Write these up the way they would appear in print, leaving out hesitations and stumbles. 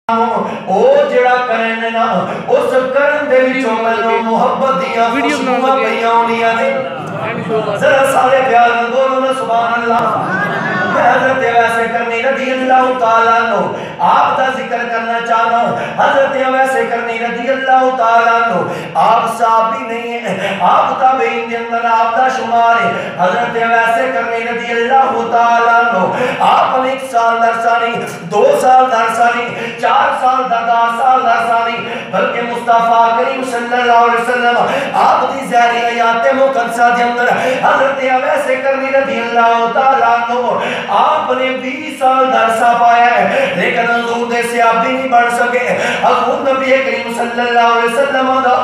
او جڑا کرنے نا اس کرن دے وچوں مینوں محبت دیاں خوشبوئاں پیاں ہونیاں نے ذرا سارے پیار نال بولو نا سبحان اللہ میں حضرت ویسے کرنی رضی اللہ تعالیٰ عنہ آپ کا ذکر کرنا چاہتا ہوں حضرت ویسے کرنی رضی اللہ تعالیٰ عنہ آپ صحابی نہیں ہیں آپ تابعین دے اندر آپ کا شمار ہے حضرت ویسے کرنی رضی اللہ تعالیٰ عنہ آپ نے 1 سال درسانی 2 سال درسانی 4 سال 10 سال درسانی بلکہ مصطفیٰ کریم صلی اللہ علیہ وسلم آپ دی ظاہری آیات مقدسہ دے اندر حضرت ویسے کرنی رضی اللہ تعالیٰ عنہ آپ نے 20 سال درسہ پایا ہے لیکن حضور دے صحابی نہیں بڑھ سکے حضور نبی کریم صلی اللہ علیہ وسلم دا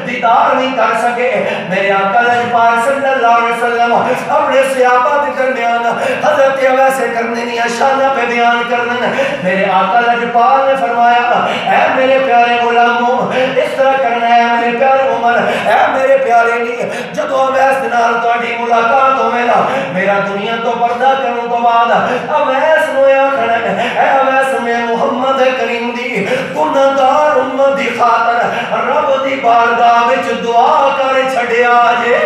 دیدار نہیں کر سکے میرے آقا لجپال صلی اللہ علیہ وسلم اپنے صحابہ کے درمیان حضرت ویسے کرنے نہیں اشانہ پہ بیان کرنے میرے آقا لجپال نے فرمایا اے میرے پیارے غلاموں اس طرح کرنا ہے میرے پیارے عمر اے میرے پیارے نہیں جدو ویس دنال تو اڈی ملاقات ہو میرا دنیا تو پردہ کروں تو بعد اویس نویا کھڑے اے اویس میں محمد کریم دی گناہگار امت دی خاطر رب دی بارگاہ وچ دعا کر چھڑے آجے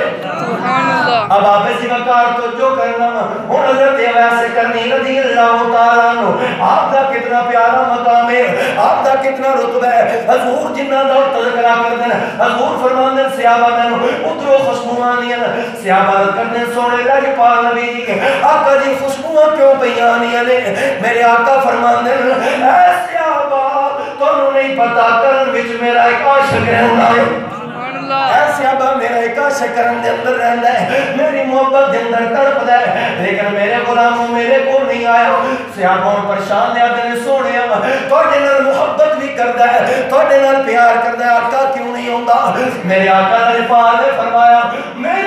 اب آپ اسی وقار تو جو کرنا ہوں حضرت ویسے کرنی رضی اللہ تعالیٰ عنہ آپ کا کتنا پیارا مقام ہے آپ کا کتنا رتبہ ہے حضور جنہ دا تذکرہ کرتے ہیں حضور فرماندے صحابہ میں اترو خوشبوانی ہیں صحابہ کرنے سونے لگے پاک نبی کے آقا جی خوشبوہ کیوں پیانی ہیں میرے آقا فرماندے اے صحابہ تو نہیں پتا کرن وچ میرا ایک عاشق رہنا ہے ایسے ابا میرا ایک عاشق کرن دے اندر رہندا ہے میری محبت دے اندر تڑپ دا ہے لیکن میرے غلاموں میرے کو نہیں آیا صحابہ پریشان نے آدھے سونے توڑے نال محبت بھی کردا ہے توڑے نال پیار کردا ہے آقا کیوں نہیں ہوندا میرے آقا نے فرمایا میں